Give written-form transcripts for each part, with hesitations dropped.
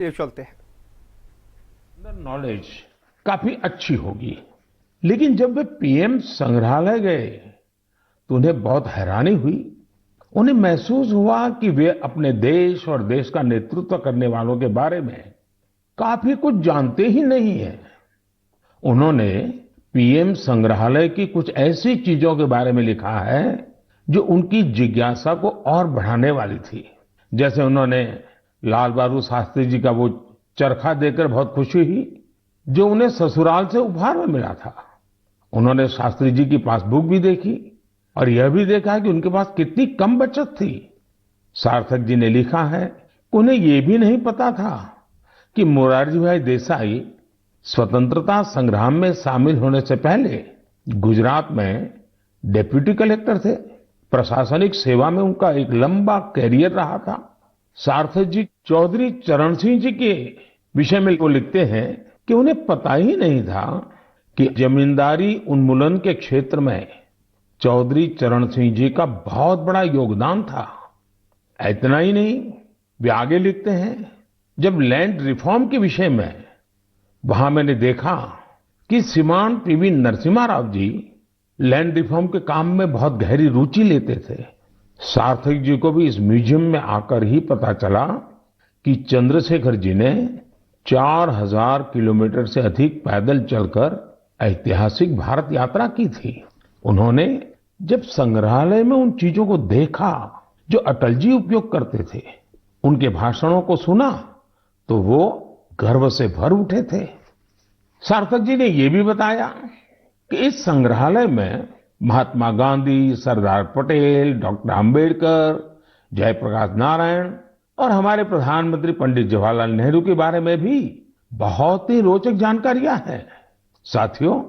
ये चलते हैं। नॉलेज काफी अच्छी होगी। लेकिन जब वे पीएम संग्रहालय गए तो उन्हें बहुत हैरानी हुई। उन्हें महसूस हुआ कि वे अपने देश और देश का नेतृत्व करने वालों के बारे में काफी कुछ जानते ही नहीं हैं। उन्होंने पीएम संग्रहालय की कुछ ऐसी चीजों के बारे में लिखा है जो उनकी जिज्ञासा को और बढ़ाने वाली थी। जैसे उन्होंने लाल बहादुर शास्त्री जी का वो चरखा देखकर बहुत खुशी हुई जो उन्हें ससुराल से उपहार में मिला था। उन्होंने शास्त्री जी की पासबुक भी देखी और यह भी देखा कि उनके पास कितनी कम बचत थी। सार्थक जी ने लिखा है कि उन्हें ये भी नहीं पता था कि मोरारजी भाई देसाई स्वतंत्रता संग्राम में शामिल होने से पहले गुजरात में डिप्टी कलेक्टर थे। प्रशासनिक सेवा में उनका एक लंबा कैरियर रहा था। सार्थक जी चौधरी चरण सिंह जी के विषय में वो लिखते हैं कि उन्हें पता ही नहीं था कि जमींदारी उन्मूलन के क्षेत्र में चौधरी चरण सिंह जी का बहुत बड़ा योगदान था। इतना ही नहीं, वे आगे लिखते हैं, जब लैंड रिफॉर्म के विषय में वहां मैंने देखा कि श्रीमान PV Narasimha Rao ji land reform के काम में बहुत गहरी रुचि लेते थे। सार्थक जी को भी इस म्यूजियम में आकर ही पता चला कि चंद्रशेखर जी ने 4000 किलोमीटर से अधिक पैदल चलकर ऐतिहासिक भारत यात्रा की थी। उन्होंने जब संग्रहालय में उन चीजों को देखा जो अटल जी उपयोग करते थे, उनके भाषणों को सुना, तो वो गर्व से भर उठे थे। सार्थक जी ने ये भी बताया कि इस संग्रहालय में महात्मा गांधी, सरदार पटेल, डॉक्टर अंबेडकर, जयप्रकाश नारायण और हमारे प्रधानमंत्री पंडित जवाहरलाल नेहरू के बारे में भी बहुत ही रोचक जानकारियां हैं। साथियों,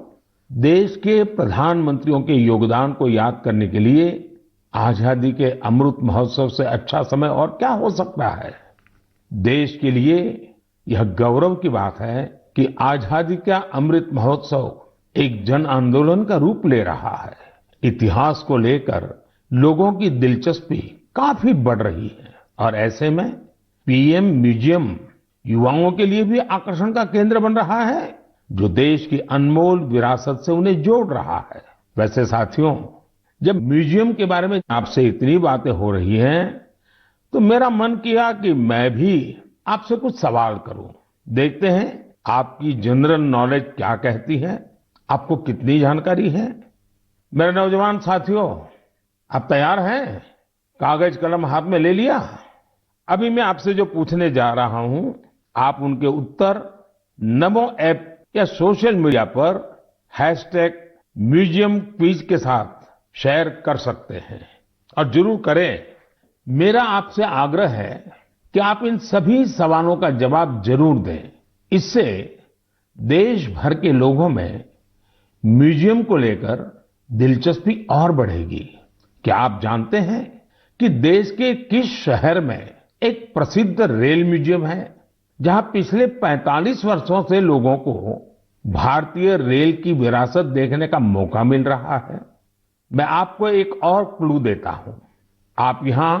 देश के प्रधानमंत्रियों के योगदान को याद करने के लिए आजादी के अमृत महोत्सव से अच्छा समय और क्या हो सकता है। देश के लिए यह गौरव की बात है कि आजादी का अमृत महोत्सव एक जन आंदोलन का रूप ले रहा है। इतिहास को लेकर लोगों की दिलचस्पी काफी बढ़ रही है और ऐसे में पीएम म्यूजियम युवाओं के लिए भी आकर्षण का केंद्र बन रहा है, जो देश की अनमोल विरासत से उन्हें जोड़ रहा है। वैसे साथियों, जब म्यूजियम के बारे में आपसे इतनी बातें हो रही हैं, तो मेरा मन किया कि मैं भी आपसे कुछ सवाल करूं। देखते हैं आपकी जनरल नॉलेज क्या कहती है, आपको कितनी जानकारी है। मेरे नौजवान साथियों, आप तैयार हैं? कागज कलम हाथ में ले लिया? अभी मैं आपसे जो पूछने जा रहा हूं, आप उनके उत्तर नमो ऐप या सोशल मीडिया पर म्यूजियम क्विज के साथ शेयर कर सकते हैं और जरूर करें। मेरा आपसे आग्रह है कि आप इन सभी सवालों का जवाब जरूर दें। इससे देश भर के लोगों में म्यूजियम को लेकर दिलचस्पी और बढ़ेगी। क्या आप जानते हैं कि देश के किस शहर में एक प्रसिद्ध रेल म्यूजियम है, जहां पिछले 45 वर्षों से लोगों को भारतीय रेल की विरासत देखने का मौका मिल रहा है। मैं आपको एक और क्लू देता हूं। आप यहां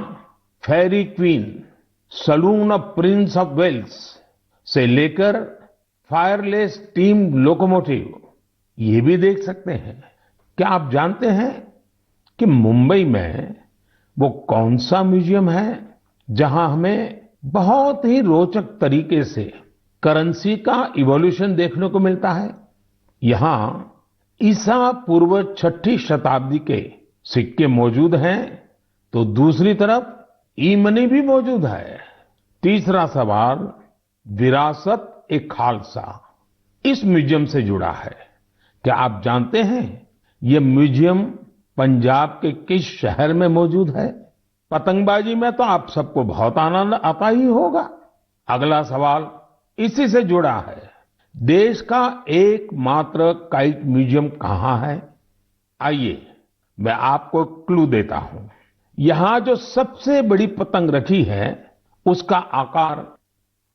Fairy Queen, saloon of Prince of Wales से लेकर फायरलेस स्टीम लोकोमोटिव ये भी देख सकते हैं। क्या आप जानते हैं कि मुंबई में वो कौन सा म्यूजियम है जहां हमें बहुत ही रोचक तरीके से करेंसी का इवोल्यूशन देखने को मिलता है? यहां ईसा पूर्व 6ठी शताब्दी के सिक्के मौजूद हैं, तो दूसरी तरफ ई मनी भी मौजूद है। तीसरा सवाल, विरासत ए खालसा इस म्यूजियम से जुड़ा है। क्या आप जानते हैं ये म्यूजियम पंजाब के किस शहर में मौजूद है? पतंगबाजी में तो आप सबको बहुत आनंद आता ही होगा। अगला सवाल इसी से जुड़ा है। देश का एकमात्र काइट म्यूजियम कहां है? आइए मैं आपको क्लू देता हूं। यहां जो सबसे बड़ी पतंग रखी है उसका आकार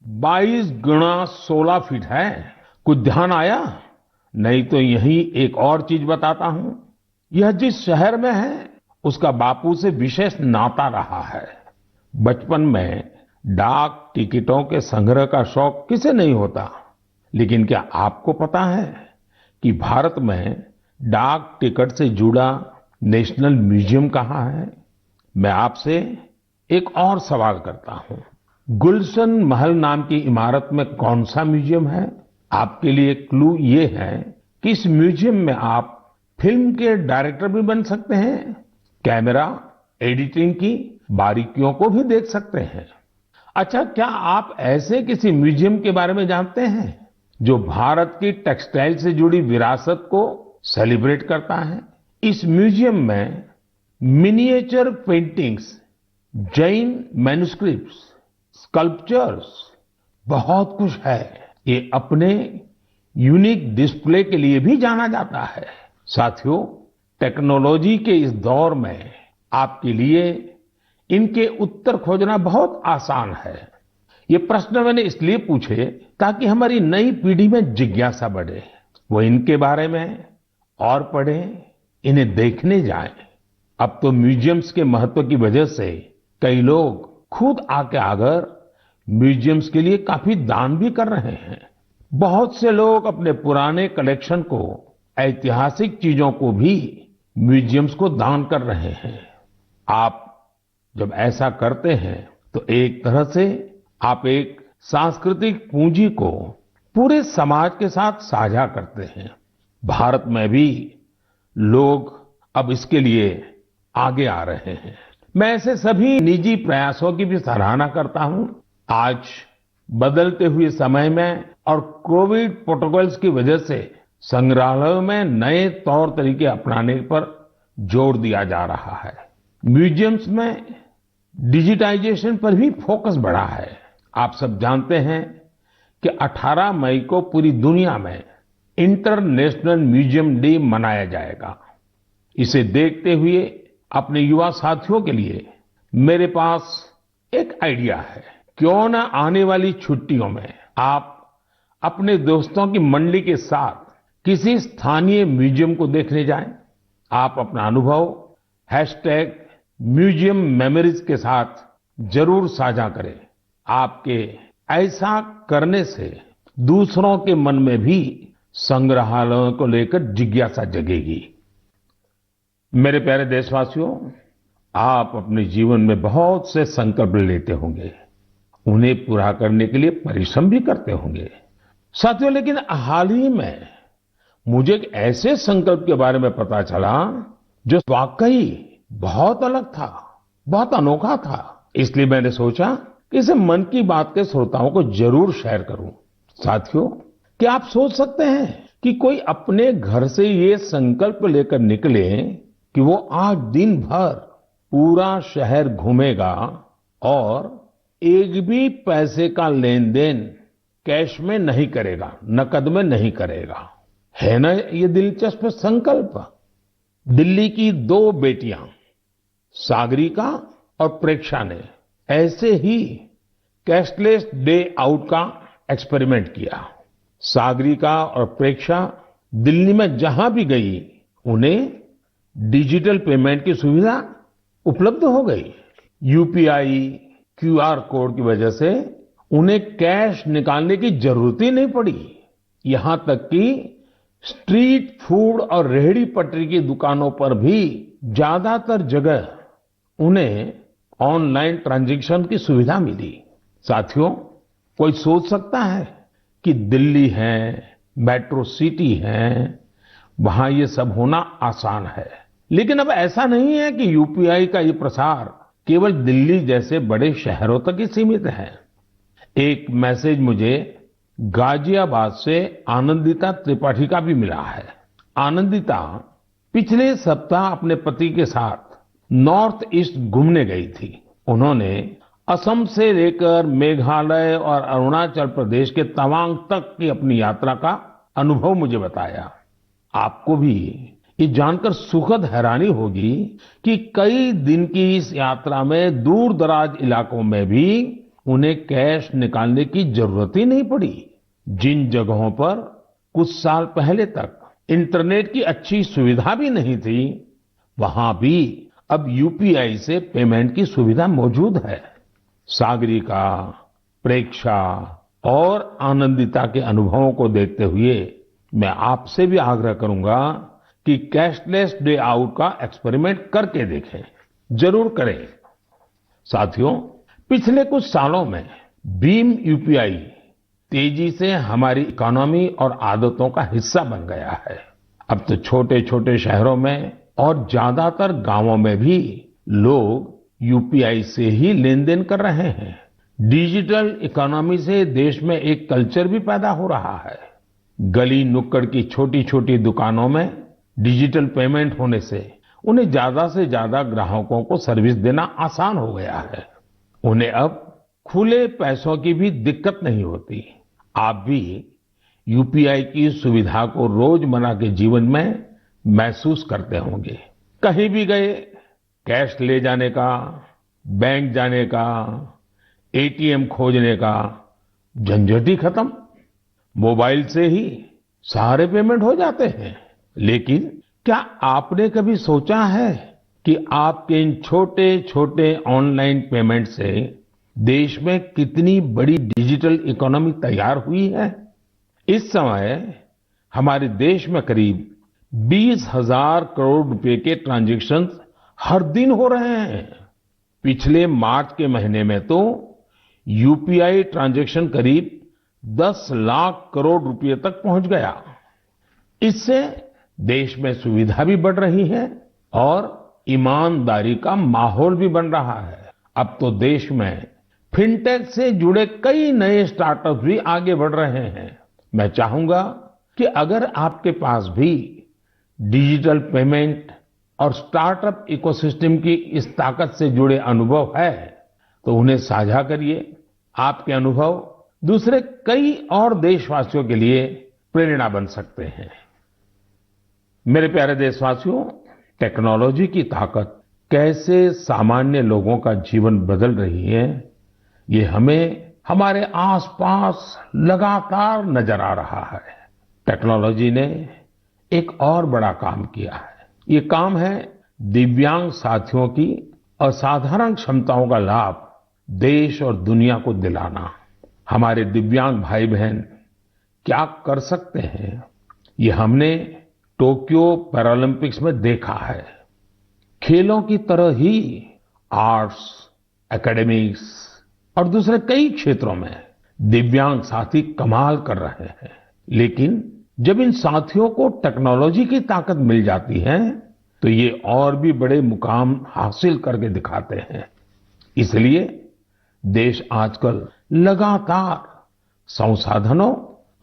22 गुणा 16 फीट है। कुछ ध्यान आया? नहीं तो यही एक और चीज बताता हूं। यह जिस शहर में है उसका बापू से विशेष नाता रहा है। बचपन में डाक टिकटों के संग्रह का शौक किसे नहीं होता, लेकिन क्या आपको पता है कि भारत में डाक टिकट से जुड़ा नेशनल म्यूजियम कहाँ है? मैं आपसे एक और सवाल करता हूँ। गुलशन महल नाम की इमारत में कौन सा म्यूजियम है? आपके लिए क्लू ये है कि इस म्यूजियम में आप फिल्म के डायरेक्टर भी बन सकते हैं, कैमरा, एडिटिंग की बारीकियों को भी देख सकते हैं। अच्छा, क्या आप ऐसे किसी म्यूजियम के बारे में जानते हैं जो भारत की टेक्सटाइल से जुड़ी विरासत को सेलिब्रेट करता है? इस म्यूजियम में miniature paintings, Jain manuscripts, sculptures, बहुत कुछ है। ये अपने यूनिक डिस्प्ले के लिए भी जाना जाता है। साथियों, टेक्नोलॉजी के इस दौर में आपके लिए इनके उत्तर खोजना बहुत आसान है। ये प्रश्न मैंने इसलिए पूछे ताकि हमारी नई पीढ़ी में जिज्ञासा बढ़े, वो इनके बारे में और पढ़ें, इन्हें देखने जाएं। अब तो म्यूजियम्स के महत्व की वजह से कई लोग खुद आके अगर म्यूजियम्स के लिए काफी दान भी कर रहे हैं। बहुत से लोग अपने पुराने कलेक्शन को, ऐतिहासिक चीजों को भी म्यूजियम्स को दान कर रहे हैं। आप जब ऐसा करते हैं तो एक तरह से आप एक सांस्कृतिक पूंजी को पूरे समाज के साथ साझा करते हैं। भारत में भी लोग अब इसके लिए आगे आ रहे हैं। मैं ऐसे सभी निजी प्रयासों की भी सराहना करता हूं। आज बदलते हुए समय में और कोविड प्रोटोकॉल्स की वजह से संग्रहालयों में नए तौर तरीके अपनाने पर जोर दिया जा रहा है। म्यूजियम्स में डिजिटाइजेशन पर भी फोकस बढ़ा है। आप सब जानते हैं कि 18 मई को पूरी दुनिया में इंटरनेशनल म्यूजियम डे मनाया जाएगा। इसे देखते हुए अपने युवा साथियों के लिए मेरे पास एक आइडिया है। क्यों ना आने वाली छुट्टियों में आप अपने दोस्तों की मंडली के साथ किसी स्थानीय म्यूजियम को देखने जाएं। आप अपना अनुभव म्यूजियम मेमोरीज के साथ जरूर साझा करें। आपके ऐसा करने से दूसरों के मन में भी संग्रहालयों को लेकर जिज्ञासा जगेगी। मेरे प्यारे देशवासियों, आप अपने जीवन में बहुत से संकल्प लेते होंगे, उन्हें पूरा करने के लिए परिश्रम भी करते होंगे साथियों। लेकिन हाल ही में मुझे एक ऐसे संकल्प के बारे में पता चला जो वाकई बहुत अलग था, बहुत अनोखा था। इसलिए मैंने सोचा कि इसे मन की बात के श्रोताओं को जरूर शेयर करूं। साथियों, क्या आप सोच सकते हैं कि कोई अपने घर से ये संकल्प लेकर निकले कि वो आज दिन भर पूरा शहर घूमेगा और एक भी पैसे का लेन देन कैश में नहीं करेगा, नकद में नहीं करेगा। है ना ये दिलचस्प संकल्प? दिल्ली की 2 बेटियां सागरिका और प्रेक्षा ने ऐसे ही कैशलेस डे आउट का एक्सपेरिमेंट किया। सागरिका और प्रेक्षा दिल्ली में जहां भी गई उन्हें डिजिटल पेमेंट की सुविधा उपलब्ध हो गई। यूपीआई, क्यूआर कोड की वजह से उन्हें कैश निकालने की जरूरत ही नहीं पड़ी। यहां तक कि स्ट्रीट फूड और रेहड़ी पटरी की दुकानों पर भी ज्यादातर जगह उन्हें ऑनलाइन ट्रांजैक्शन की सुविधा मिली। साथियों, कोई सोच सकता है कि दिल्ली है, मेट्रो सिटी है, वहां ये सब होना आसान है। लेकिन अब ऐसा नहीं है कि यूपीआई का ये प्रसार केवल दिल्ली जैसे बड़े शहरों तक ही सीमित है। एक मैसेज मुझे गाजियाबाद से आनंदिता त्रिपाठी का भी मिला है। आनंदिता पिछले सप्ताह अपने पति के साथ नॉर्थ ईस्ट घूमने गई थी। उन्होंने असम से लेकर मेघालय और अरुणाचल प्रदेश के तवांग तक की अपनी यात्रा का अनुभव मुझे बताया। आपको भी ये जानकर सुखद हैरानी होगी कि कई दिन की इस यात्रा में दूर दराज इलाकों में भी उन्हें कैश निकालने की जरूरत ही नहीं पड़ी। जिन जगहों पर कुछ साल पहले तक इंटरनेट की अच्छी सुविधा भी नहीं थी, वहां भी अब यूपीआई से पेमेंट की सुविधा मौजूद है। सागरिका, प्रेक्षा और आनंदिता के अनुभवों को देखते हुए मैं आपसे भी आग्रह करूंगा कि कैशलेस डे आउट का एक्सपेरिमेंट करके देखें। जरूर करें। साथियों, पिछले कुछ सालों में भीम यूपीआई तेजी से हमारी इकोनॉमी और आदतों का हिस्सा बन गया है। अब तो छोटे छोटे शहरों में और ज्यादातर गांवों में भी लोग यूपीआई से ही लेन देन कर रहे हैं। डिजिटल इकोनॉमी से देश में एक कल्चर भी पैदा हो रहा है। गली नुक्कड़ की छोटी छोटी दुकानों में डिजिटल पेमेंट होने से उन्हें ज्यादा से ज्यादा ग्राहकों को सर्विस देना आसान हो गया है। उन्हें अब खुले पैसों की भी दिक्कत नहीं होती। आप भी यूपीआई की सुविधा को रोजमर्रा के जीवन में महसूस करते होंगे। कहीं भी गए, कैश ले जाने का, बैंक जाने का, एटीएम खोजने का झंझट ही खत्म। मोबाइल से ही सारे पेमेंट हो जाते हैं। लेकिन क्या आपने कभी सोचा है कि आपके इन छोटे छोटे ऑनलाइन पेमेंट से देश में कितनी बड़ी डिजिटल इकोनॉमी तैयार हुई है? इस समय हमारे देश में करीब 20,000 करोड़ रुपए के ट्रांजैक्शंस हर दिन हो रहे हैं। पिछले मार्च के महीने में तो यूपीआई ट्रांजैक्शन करीब 10 लाख करोड़ रुपए तक पहुंच गया। इससे देश में सुविधा भी बढ़ रही है और ईमानदारी का माहौल भी बन रहा है। अब तो देश में फिनटेक से जुड़े कई नए स्टार्टअप भी आगे बढ़ रहे हैं। मैं चाहूंगा कि अगर आपके पास भी डिजिटल पेमेंट और स्टार्टअप इकोसिस्टम की इस ताकत से जुड़े अनुभव है तो उन्हें साझा करिए। आपके अनुभव दूसरे कई और देशवासियों के लिए प्रेरणा बन सकते हैं। मेरे प्यारे देशवासियों, टेक्नोलॉजी की ताकत कैसे सामान्य लोगों का जीवन बदल रही है, ये हमें हमारे आसपास लगातार नजर आ रहा है। टेक्नोलॉजी ने एक और बड़ा काम किया है। ये काम है दिव्यांग साथियों की असाधारण क्षमताओं का लाभ देश और दुनिया को दिलाना। हमारे दिव्यांग भाई बहन क्या कर सकते हैं, ये हमने टोक्यो पैरालंपिक्स में देखा है। खेलों की तरह ही आर्ट्स, एकेडमिक्स और दूसरे कई क्षेत्रों में दिव्यांग साथी कमाल कर रहे हैं। लेकिन जब इन साथियों को टेक्नोलॉजी की ताकत मिल जाती है तो ये और भी बड़े मुकाम हासिल करके दिखाते हैं। इसलिए देश आजकल लगातार संसाधनों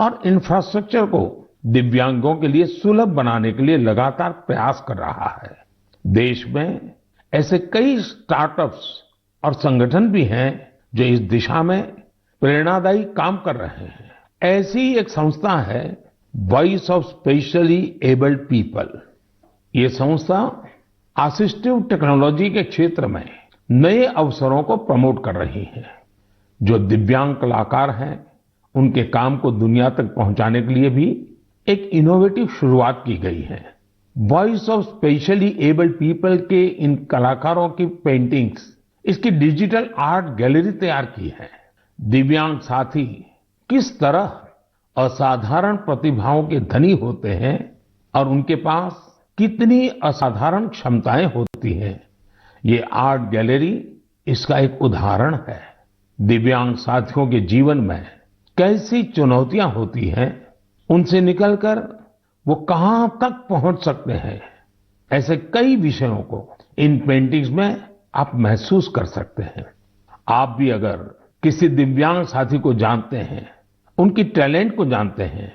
और इंफ्रास्ट्रक्चर को दिव्यांगों के लिए सुलभ बनाने के लिए लगातार प्रयास कर रहा है। देश में ऐसे कई स्टार्टअप्स और संगठन भी हैं जो इस दिशा में प्रेरणादायी काम कर रहे हैं। ऐसी एक संस्था है voice of specially abled people. ये संस्था असिस्टिव टेक्नोलॉजी के क्षेत्र में नए अवसरों को प्रमोट कर रही है। जो दिव्यांग कलाकार हैं, उनके काम को दुनिया तक पहुंचाने के लिए भी एक इनोवेटिव शुरुआत की गई है। Voice of specially abled people के इन कलाकारों की पेंटिंग्स, इसकी डिजिटल आर्ट गैलरी तैयार की है। दिव्यांग साथी किस तरह असाधारण प्रतिभाओं के धनी होते हैं और उनके पास कितनी असाधारण क्षमताएं होती हैं, ये आर्ट गैलरी इसका एक उदाहरण है। दिव्यांग साथियों के जीवन में कैसी चुनौतियां होती हैं, उनसे निकलकर वो कहां तक पहुंच सकते हैं, ऐसे कई विषयों को इन पेंटिंग्स में आप महसूस कर सकते हैं। आप भी अगर किसी दिव्यांग साथी को जानते हैं, उनकी टैलेंट को जानते हैं,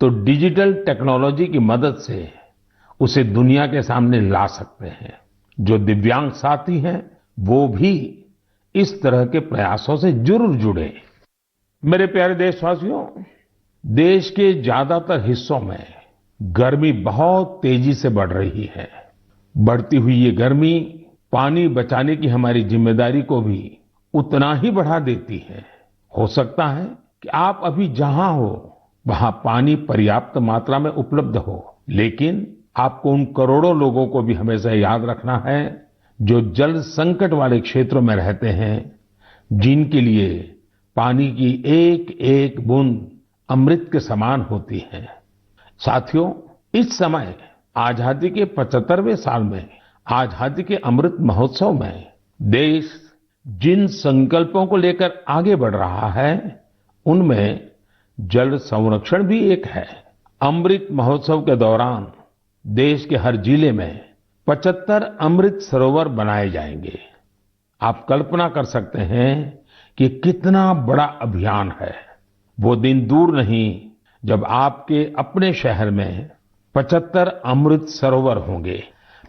तो डिजिटल टेक्नोलॉजी की मदद से उसे दुनिया के सामने ला सकते हैं। जो दिव्यांग साथी हैं, वो भी इस तरह के प्रयासों से जरूर जुड़े। मेरे प्यारे देशवासियों, देश के ज्यादातर हिस्सों में गर्मी बहुत तेजी से बढ़ रही है। बढ़ती हुई ये गर्मी पानी बचाने की हमारी जिम्मेदारी को भी उतना ही बढ़ा देती है। हो सकता है कि आप अभी जहां हो वहां पानी पर्याप्त मात्रा में उपलब्ध हो, लेकिन आपको उन करोड़ों लोगों को भी हमेशा याद रखना है जो जल संकट वाले क्षेत्रों में रहते हैं, जिनके लिए पानी की एक एक बूंद अमृत के समान होती है। साथियों, इस समय आजादी के 75वें साल में आजादी के अमृत महोत्सव में देश जिन संकल्पों को लेकर आगे बढ़ रहा है, उनमें जल संरक्षण भी एक है। अमृत महोत्सव के दौरान देश के हर जिले में 75 अमृत सरोवर बनाए जाएंगे। आप कल्पना कर सकते हैं कि कितना बड़ा अभियान है। वो दिन दूर नहीं जब आपके अपने शहर में 75 अमृत सरोवर होंगे।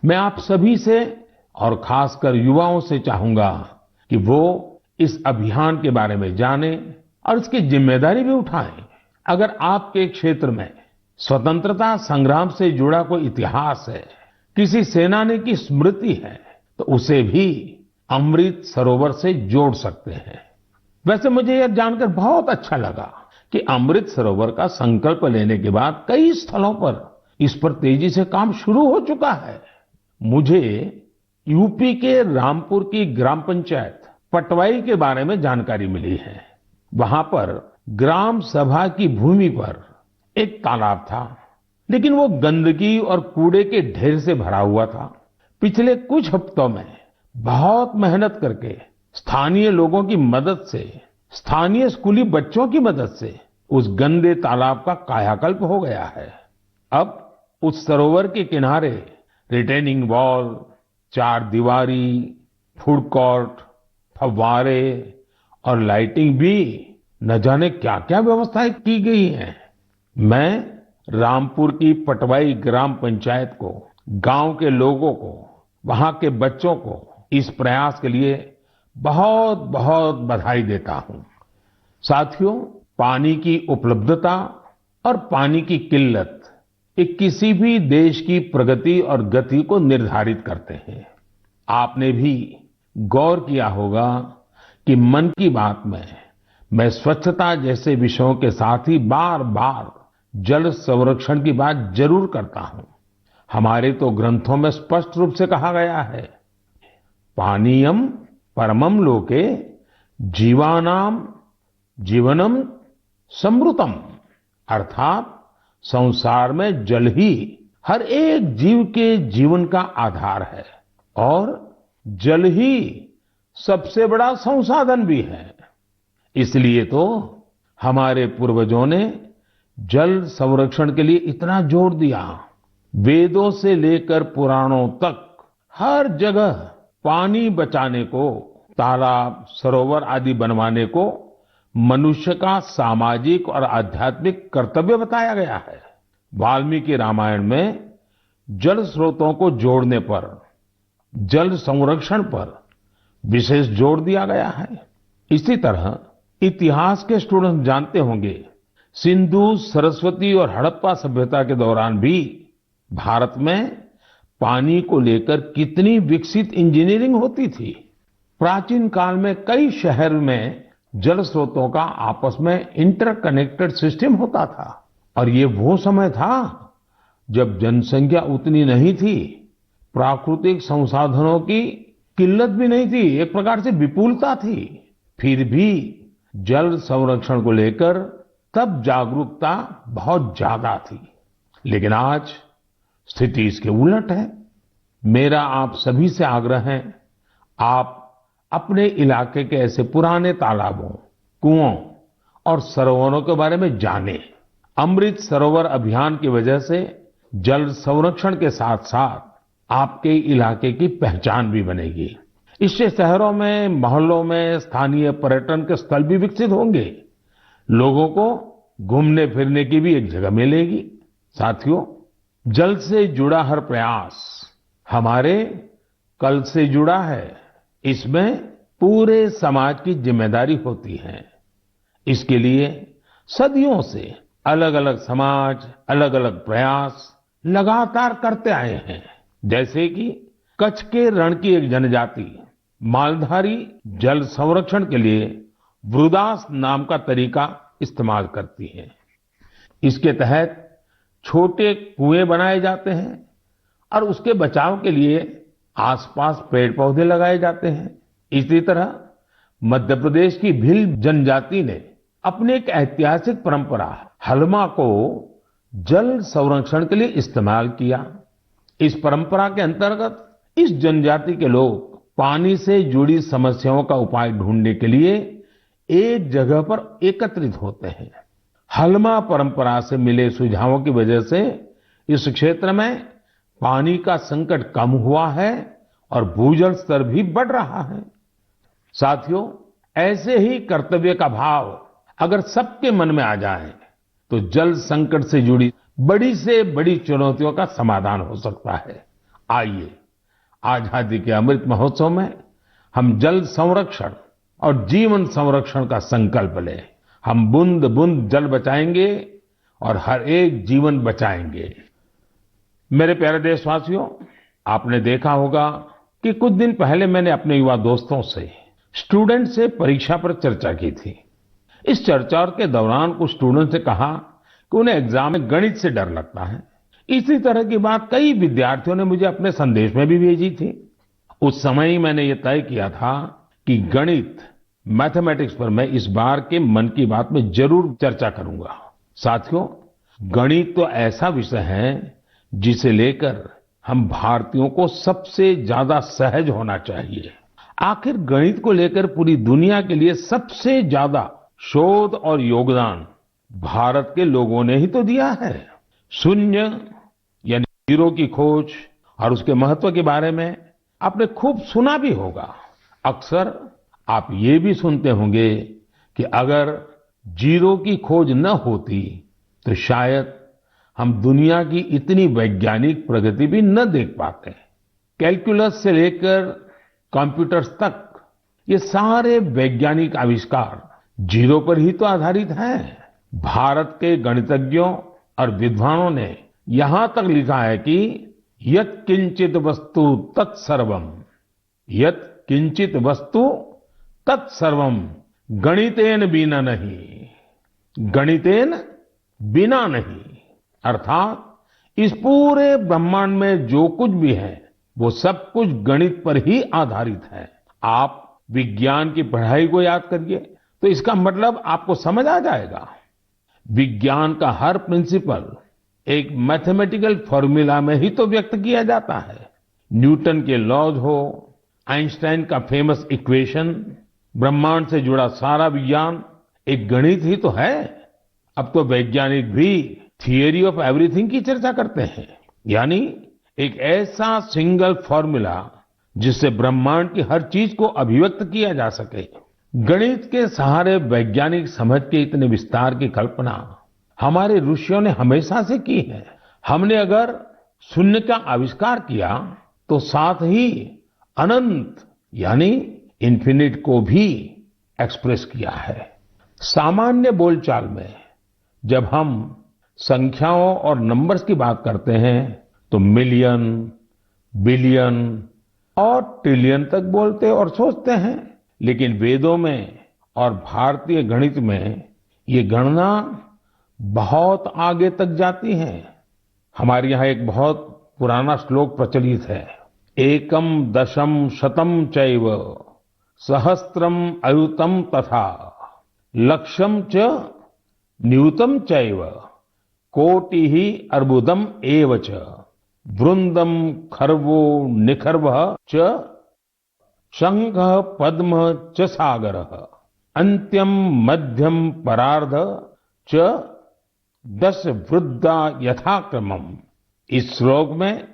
मैं आप सभी से और खासकर युवाओं से चाहूंगा कि वो इस अभियान के बारे में जानें और इसकी जिम्मेदारी भी उठाएं। अगर आपके क्षेत्र में स्वतंत्रता संग्राम से जुड़ा कोई इतिहास है, किसी सेनानी की स्मृति है, तो उसे भी अमृत सरोवर से जोड़ सकते हैं। वैसे मुझे यह जानकर बहुत अच्छा लगा कि अमृत सरोवर का संकल्प लेने के बाद कई स्थलों पर इस पर तेजी से काम शुरू हो चुका है। मुझे यूपी के रामपुर की ग्राम पंचायत पटवाई के बारे में जानकारी मिली है। वहां पर ग्राम सभा की भूमि पर एक तालाब था, लेकिन वो गंदगी और कूड़े के ढेर से भरा हुआ था। पिछले कुछ हफ्तों में बहुत मेहनत करके स्थानीय लोगों की मदद से, स्थानीय स्कूली बच्चों की मदद से उस गंदे तालाब का कायाकल्प हो गया है। अब उस सरोवर के किनारे रिटेनिंग वॉल, चार दीवारी, फूड कोर्ट, फव्वारे और लाइटिंग भी न जाने क्या-क्या व्यवस्थाएं की गई हैं। मैं रामपुर की पटवाई ग्राम पंचायत को, गांव के लोगों को, वहां के बच्चों को इस प्रयास के लिए बहुत बहुत बधाई देता हूं। साथियों, पानी की उपलब्धता और पानी की किल्लत ये किसी भी देश की प्रगति और गति को निर्धारित करते हैं। आपने भी गौर किया होगा कि मन की बात में मैं स्वच्छता जैसे विषयों के साथ ही बार बार जल संरक्षण की बात जरूर करता हूं। हमारे तो ग्रंथों में स्पष्ट रूप से कहा गया है, पानीयम परमम लोके जीवानाम जीवनम समृतम, अर्थात संसार में जल ही हर एक जीव के जीवन का आधार है और जल ही सबसे बड़ा संसाधन भी है। इसलिए तो हमारे पूर्वजों ने जल संरक्षण के लिए इतना जोर दिया। वेदों से लेकर पुराणों तक हर जगह पानी बचाने को, तालाब, सरोवर आदि बनवाने को मनुष्य का सामाजिक और आध्यात्मिक कर्तव्य बताया गया है। वाल्मीकि रामायण में जल स्रोतों को जोड़ने पर, जल संरक्षण पर विशेष जोर दिया गया है। इसी तरह इतिहास के स्टूडेंट जानते होंगे, सिंधु, सरस्वती और हड़प्पा सभ्यता के दौरान भी भारत में पानी को लेकर कितनी विकसित इंजीनियरिंग होती थी। प्राचीन काल में कई शहर में जल स्रोतों का आपस में इंटरकनेक्टेड सिस्टम होता था और ये वो समय था जब जनसंख्या उतनी नहीं थी, प्राकृतिक संसाधनों की किल्लत भी नहीं थी, एक प्रकार से विपुलता थी। फिर भी जल संरक्षण को लेकर तब जागरूकता बहुत ज्यादा थी। लेकिन आज स्थिति इसके उलट है। मेरा आप सभी से आग्रह है, आप अपने इलाके के ऐसे पुराने तालाबों, कुओं और सरोवरों के बारे में जानें। अमृत सरोवर अभियान की वजह से जल संरक्षण के साथ साथ आपके इलाके की पहचान भी बनेगी। इससे शहरों में, मोहल्लों में स्थानीय पर्यटन के स्थल भी विकसित होंगे। लोगों को घूमने फिरने की भी एक जगह मिलेगी। साथियों, जल से जुड़ा हर प्रयास हमारे कल से जुड़ा है। इसमें पूरे समाज की जिम्मेदारी होती है। इसके लिए सदियों से अलग अलग समाज, अलग अलग प्रयास लगातार करते आए हैं। जैसे कि कच्छ के रण की एक जनजाति मालधारी जल संरक्षण के लिए वृदास नाम का तरीका इस्तेमाल करती है। इसके तहत छोटे कुएं बनाए जाते हैं और उसके बचाव के लिए आसपास पेड़ पौधे लगाए जाते हैं। इसी तरह मध्य प्रदेश की भील जनजाति ने अपनी एक ऐतिहासिक परंपरा हलमा को जल संरक्षण के लिए इस्तेमाल किया। इस परंपरा के अंतर्गत इस जनजाति के लोग पानी से जुड़ी समस्याओं का उपाय ढूंढने के लिए एक जगह पर एकत्रित होते हैं। हलमा परंपरा से मिले सुझावों की वजह से इस क्षेत्र में पानी का संकट कम हुआ है और भूजल स्तर भी बढ़ रहा है। साथियों, ऐसे ही कर्तव्य का भाव अगर सबके मन में आ जाए तो जल संकट से जुड़ी बड़ी से बड़ी चुनौतियों का समाधान हो सकता है। आइए आजादी के अमृत महोत्सव में हम जल संरक्षण और जीवन संरक्षण का संकल्प लें। हम बूंद बूंद जल बचाएंगे और हर एक जीवन बचाएंगे। मेरे प्यारे देशवासियों, आपने देखा होगा कि कुछ दिन पहले मैंने अपने युवा दोस्तों से, स्टूडेंट से परीक्षा पर चर्चा की थी। इस चर्चा के दौरान कुछ स्टूडेंट से कहा कि उन्हें एग्जाम में गणित से डर लगता है। इसी तरह की बात कई विद्यार्थियों ने मुझे अपने संदेश में भी भेजी थी। उस समय ही मैंने ये तय किया था कि गणित, मैथमेटिक्स पर मैं इस बार के मन की बात में जरूर चर्चा करूंगा। साथियों, गणित तो ऐसा विषय है जिसे लेकर हम भारतीयों को सबसे ज्यादा सहज होना चाहिए। आखिर गणित को लेकर पूरी दुनिया के लिए सबसे ज्यादा शोध और योगदान भारत के लोगों ने ही तो दिया है। शून्य यानी जीरो की खोज और उसके महत्व के बारे में आपने खूब सुना भी होगा। अक्सर आप ये भी सुनते होंगे कि अगर जीरो की खोज न होती तो शायद हम दुनिया की इतनी वैज्ञानिक प्रगति भी न देख पाते। कैलकुलस से लेकर कंप्यूटर्स तक ये सारे वैज्ञानिक आविष्कार जीरो पर ही तो आधारित हैं। भारत के गणितज्ञों और विद्वानों ने यहां तक लिखा है कि यत् किंचित वस्तु तत्सर्वम, यत् किंचित वस्तु तत्सर्वम गणितेन बिना नहीं, गणितेन बिना नहीं। अर्थात इस पूरे ब्रह्मांड में जो कुछ भी है वो सब कुछ गणित पर ही आधारित है। आप विज्ञान की पढ़ाई को याद करिए तो इसका मतलब आपको समझ आ जाएगा। विज्ञान का हर प्रिंसिपल एक मैथमेटिकल फॉर्मूला में ही तो व्यक्त किया जाता है। न्यूटन के लॉज हो, आइंस्टाइन का फेमस इक्वेशन, ब्रह्मांड से जुड़ा सारा विज्ञान एक गणित ही तो है। अब तो वैज्ञानिक भी थियरी ऑफ एवरीथिंग की चर्चा करते हैं, यानी एक ऐसा सिंगल फॉर्मूला जिससे ब्रह्मांड की हर चीज को अभिव्यक्त किया जा सके। गणित के सहारे वैज्ञानिक समझ के इतने विस्तार की कल्पना हमारे ऋषियों ने हमेशा से की है। हमने अगर शून्य का आविष्कार किया तो साथ ही अनंत यानी इन्फिनिट को भी एक्सप्रेस किया है। सामान्य बोलचाल में जब हम संख्याओं और नंबर्स की बात करते हैं तो मिलियन, बिलियन और ट्रिलियन तक बोलते और सोचते हैं, लेकिन वेदों में और भारतीय गणित में ये गणना बहुत आगे तक जाती है। हमारे यहाँ एक बहुत पुराना श्लोक प्रचलित है, एकम दशम शतम चैव सहस्त्रम अयुतम तथा लक्षम च न्यूतम चैव कोटि ही अर्बुदम एव च वृंदम खर्वो निखर्व च शंख पद्म च सागर अंत्यम मध्यम परार्ध च दश वृद्धा यथाक्रमम। इस श्लोक में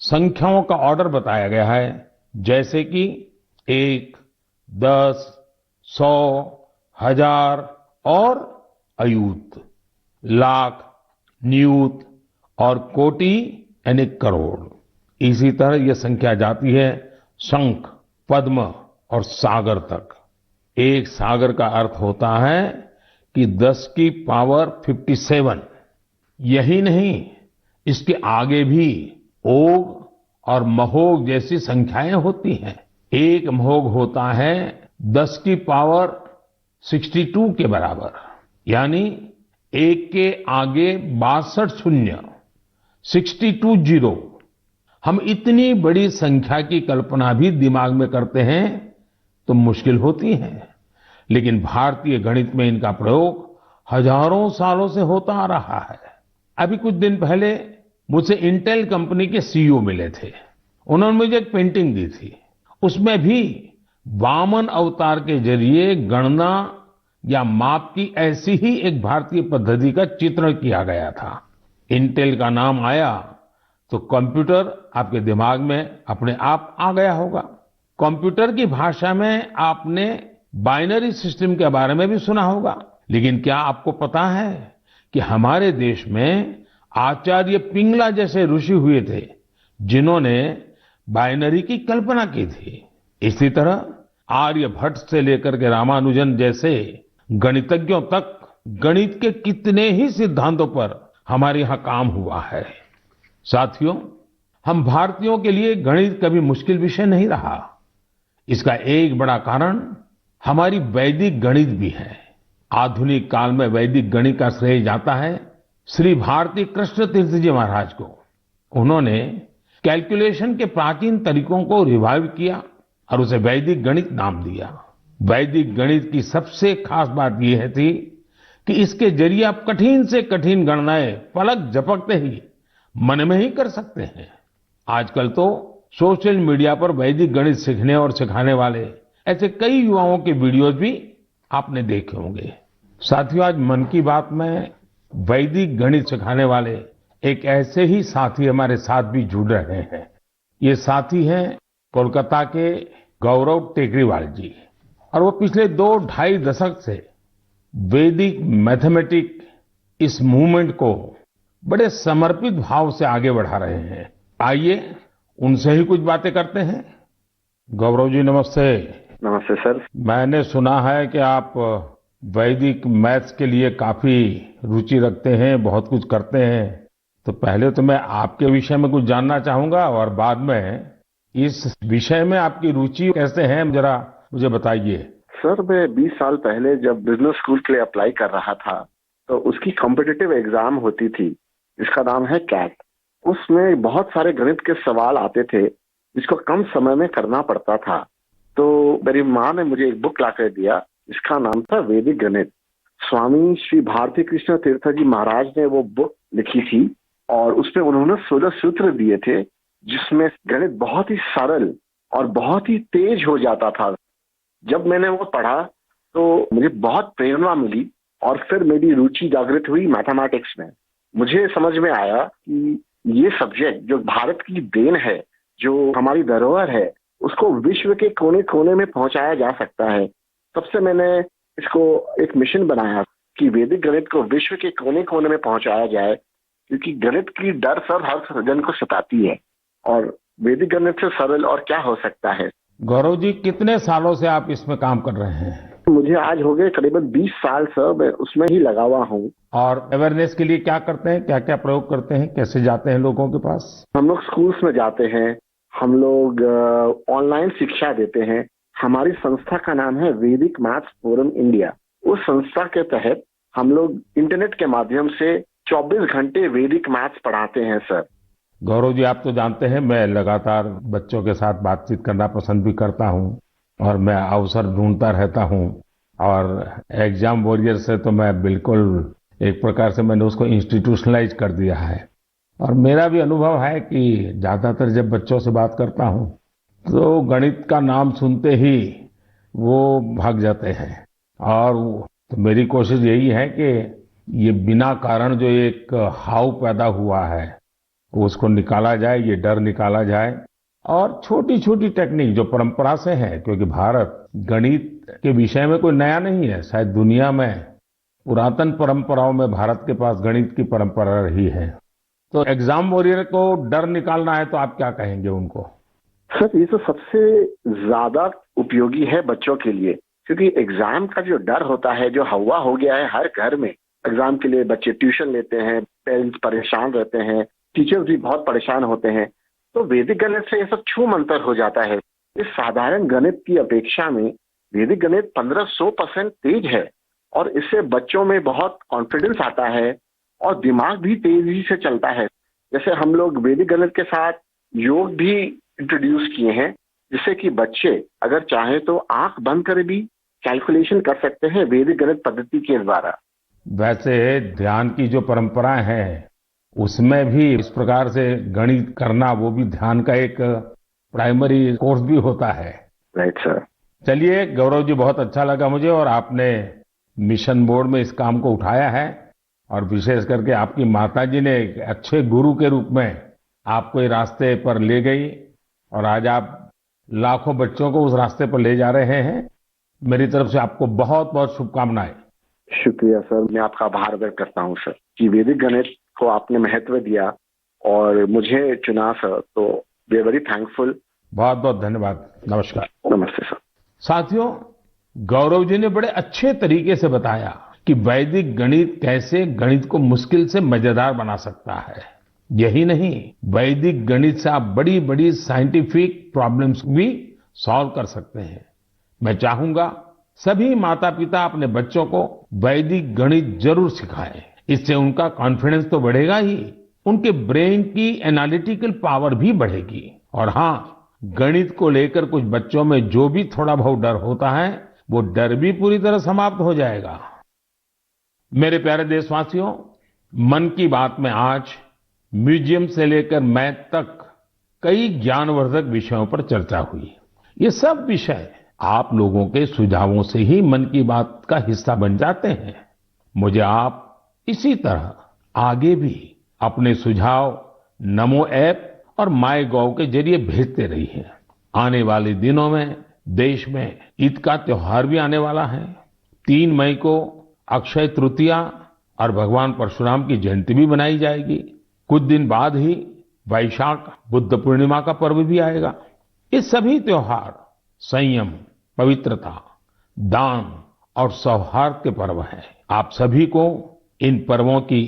संख्याओं का ऑर्डर बताया गया है, जैसे कि 1, 10, 100, 1000 और अयूत, लाख, नियूत और कोटि यानी करोड़। इसी तरह यह संख्या जाती है शंख, पद्म और सागर तक। एक सागर का अर्थ होता है कि 10 की पावर 57। यही नहीं, इसके आगे भी ओघ और महोघ जैसी संख्याएं होती हैं। एक महोघ होता है 10 की पावर 62 के बराबर, यानी एक के आगे 62 शून्य, 62 जीरो। हम इतनी बड़ी संख्या की कल्पना भी दिमाग में करते हैं तो मुश्किल होती हैं, लेकिन भारतीय गणित में इनका प्रयोग हजारों सालों से होता आ रहा है। अभी कुछ दिन पहले मुझसे इंटेल कंपनी के सीईओ मिले थे। उन्होंने मुझे एक पेंटिंग दी थी। उसमें भी वामन अवतार के जरिए गणना या माप की ऐसी ही एक भारतीय पद्धति का चित्रण किया गया था। इंटेल का नाम आया तो कंप्यूटर आपके दिमाग में अपने आप आ गया होगा। कंप्यूटर की भाषा में आपने बाइनरी सिस्टम के बारे में भी सुना होगा, लेकिन क्या आपको पता है कि हमारे देश में आचार्य पिंगला जैसे ऋषि हुए थे जिन्होंने बाइनरी की कल्पना की थी। इसी तरह आर्यभट्ट से लेकर के रामानुजन जैसे गणितज्ञों तक गणित के कितने ही सिद्धांतों पर हमारे यहाँ काम हुआ है। साथियों, हम भारतीयों के लिए गणित कभी मुश्किल विषय नहीं रहा। इसका एक बड़ा कारण हमारी वैदिक गणित भी है। आधुनिक काल में वैदिक गणित का श्रेय जाता है श्री भारती कृष्ण तीर्थ जी महाराज को। उन्होंने कैलकुलेशन के प्राचीन तरीकों को रिवाइव किया और उसे वैदिक गणित नाम दिया। वैदिक गणित की सबसे खास बात यह थी कि इसके जरिए आप कठिन से कठिन गणनाएं पलक झपकते ही मन में ही कर सकते हैं। आजकल तो सोशल मीडिया पर वैदिक गणित सीखने और सिखाने वाले ऐसे कई युवाओं के वीडियोस भी आपने देखे होंगे। साथियों, आज मन की बात में वैदिक गणित सिखाने वाले एक ऐसे ही साथी हमारे साथ भी जुड़ रहे हैं। ये साथी हैं कोलकाता के गौरव टेकरीवाल जी, और वो पिछले 2-2.5 दशक से वैदिक मैथमेटिक इस मूवमेंट को बड़े समर्पित भाव से आगे बढ़ा रहे हैं। आइए उनसे ही कुछ बातें करते हैं। गौरव जी, नमस्ते। नमस्ते सर। मैंने सुना है कि आप वैदिक मैथ्स के लिए काफी रुचि रखते हैं, बहुत कुछ करते हैं। तो पहले तो मैं आपके विषय में कुछ जानना चाहूंगा और बाद में इस विषय में आपकी रुचि कैसे है जरा मुझे बताइए। सर, मैं 20 साल पहले जब बिजनेस स्कूल के लिए अप्लाई कर रहा था तो उसकी कॉम्पिटिटिव एग्जाम होती थी जिसका नाम है कैट। उसमें बहुत सारे गणित के सवाल आते थे जिसको कम समय में करना पड़ता था। तो मेरी माँ ने मुझे एक बुक लाकर दिया जिसका नाम था वैदिक गणित। स्वामी श्री भारती कृष्ण तीर्थ जी महाराज ने वो बुक लिखी थी और उसमें उन्होंने 16 सूत्र दिए थे जिसमें गणित बहुत ही सरल और बहुत ही तेज हो जाता था। जब मैंने वो पढ़ा तो मुझे बहुत प्रेरणा मिली और फिर मेरी रुचि जागृत हुई मैथमेटिक्स में। मुझे समझ में आया कि ये सब्जेक्ट जो भारत की देन है, जो हमारी धरोहर है, उसको विश्व के कोने कोने में पहुंचाया जा सकता है। तब से मैंने इसको एक मिशन बनाया कि वैदिक गणित को विश्व के कोने कोने में पहुंचाया जाए, क्योंकि गणित की डर सर हर जन को सताती है और वैदिक गणित से सरल और क्या हो सकता है। गौरव जी, कितने सालों से आप इसमें काम कर रहे हैं? मुझे आज हो गए करीबन 20 साल सर, मैं उसमें ही लगा हुआ हूँ। और अवेयरनेस के लिए क्या करते हैं, क्या क्या प्रयोग करते हैं, कैसे जाते हैं लोगों के पास? हम लोग स्कूल्स में जाते हैं, हम लोग ऑनलाइन शिक्षा देते हैं। हमारी संस्था का नाम है वैदिक मैथ्स फोरम इंडिया। उस संस्था के तहत हम लोग इंटरनेट के माध्यम से 24 घंटे वैदिक मैथ्स पढ़ाते हैं सर। गौरव जी, आप तो जानते हैं मैं लगातार बच्चों के साथ बातचीत करना पसंद भी करता हूं और मैं अवसर ढूंढता रहता हूं। और एग्जाम वॉरियर से तो मैं बिल्कुल एक प्रकार से मैंने उसको इंस्टीट्यूशनलाइज कर दिया है। और मेरा भी अनुभव है कि ज्यादातर जब बच्चों से बात करता हूं तो गणित का नाम सुनते ही वो भाग जाते हैं। और तो मेरी कोशिश यही है कि ये बिना कारण जो एक हाव पैदा हुआ है उसको निकाला जाए, ये डर निकाला जाए। और छोटी छोटी टेक्निक जो परंपरा से है, क्योंकि भारत गणित के विषय में कोई नया नहीं है, शायद दुनिया में पुरातन परंपराओं में भारत के पास गणित की परंपरा रही है। तो एग्जाम वॉरियर को डर निकालना है तो आप क्या कहेंगे उनको? सर, ये तो सबसे ज्यादा उपयोगी है बच्चों के लिए, क्योंकि एग्जाम का जो डर होता है, जो हवा हो गया है हर घर में। एग्जाम के लिए बच्चे ट्यूशन लेते हैं, पेरेंट्स परेशान रहते हैं, टीचर्स भी बहुत परेशान होते हैं। तो वैदिक गणित से ये सब छू मंतर हो जाता है। इस साधारण गणित की अपेक्षा में वैदिक गणित 1500% तेज है और इससे बच्चों में बहुत कॉन्फिडेंस आता है और दिमाग भी तेजी से चलता है। जैसे हम लोग वैदिक गणित के साथ योग भी इंट्रोड्यूस किए हैं, जिससे कि बच्चे अगर चाहे तो आंख बंद कर भी कैलकुलेशन कर सकते हैं वैदिक गणित पद्धति के द्वारा। वैसे ध्यान की जो परंपरा है उसमें भी इस प्रकार से गणित करना वो भी ध्यान का एक प्राइमरी कोर्स भी होता है। Right sir. चलिए गौरव जी, बहुत अच्छा लगा मुझे, और आपने मिशन मोड में इस काम को उठाया है, और विशेष करके आपकी माता जी ने एक अच्छे गुरु के रूप में आपको ये रास्ते पर ले गई, और आज आप लाखों बच्चों को उस रास्ते पर ले जा रहे हैं। मेरी तरफ से आपको बहुत बहुत शुभकामनाएं। शुक्रिया सर, मैं आपका आभार व्यक्त करता हूँ सर कि वैदिक गणित को आपने महत्व दिया और मुझे चुना सर, तो वी आर वेरी थैंकफुल। बहुत बहुत धन्यवाद। नमस्कार। नमस्ते सर। साथियों, गौरव जी ने बड़े अच्छे तरीके से बताया कि वैदिक गणित कैसे गणित को मुश्किल से मजेदार बना सकता है। यही नहीं, वैदिक गणित से आप बड़ी बड़ी साइंटिफिक प्रॉब्लम्स भी सॉल्व कर सकते हैं। मैं चाहूंगा सभी माता पिता अपने बच्चों को वैदिक गणित जरूर सिखाएं। इससे उनका कॉन्फिडेंस तो बढ़ेगा ही, उनके ब्रेन की एनालिटिकल पावर भी बढ़ेगी। और हाँ, गणित को लेकर कुछ बच्चों में जो भी थोड़ा बहुत डर होता है, वो डर भी पूरी तरह समाप्त हो जाएगा। मेरे प्यारे देशवासियों, मन की बात में आज म्यूजियम से लेकर मैथ तक कई ज्ञानवर्धक विषयों पर चर्चा हुई। ये सब विषय आप लोगों के सुझावों से ही मन की बात का हिस्सा बन जाते हैं। मुझे आप इसी तरह आगे भी अपने सुझाव नमो ऐप और माय गॉव के जरिए भेजते रहिए। आने वाले दिनों में देश में ईद का त्योहार भी आने वाला है। 3 मई को अक्षय तृतीया और भगवान परशुराम की जयंती भी मनाई जाएगी। कुछ दिन बाद ही वैशाख बुद्ध पूर्णिमा का पर्व भी आएगा। ये सभी त्योहार संयम, पवित्रता, दान और सौहार्द के पर्व हैं। आप सभी को इन पर्वों की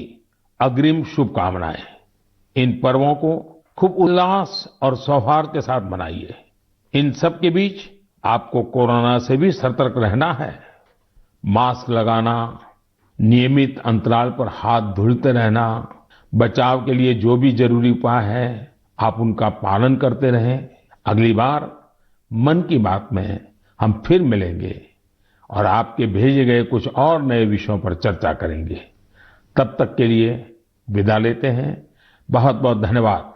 अग्रिम शुभकामनाएं। इन पर्वों को खूब उल्लास और सौहार्द के साथ मनाइए। इन सब के बीच आपको कोरोना से भी सतर्क रहना है। मास्क लगाना, नियमित अंतराल पर हाथ धुलते रहना, बचाव के लिए जो भी जरूरी उपाय है आप उनका पालन करते रहें। अगली बार मन की बात में हम फिर मिलेंगे और आपके भेजे गए कुछ और नए विषयों पर चर्चा करेंगे। तब तक के लिए विदा लेते हैं। बहुत बहुत धन्यवाद।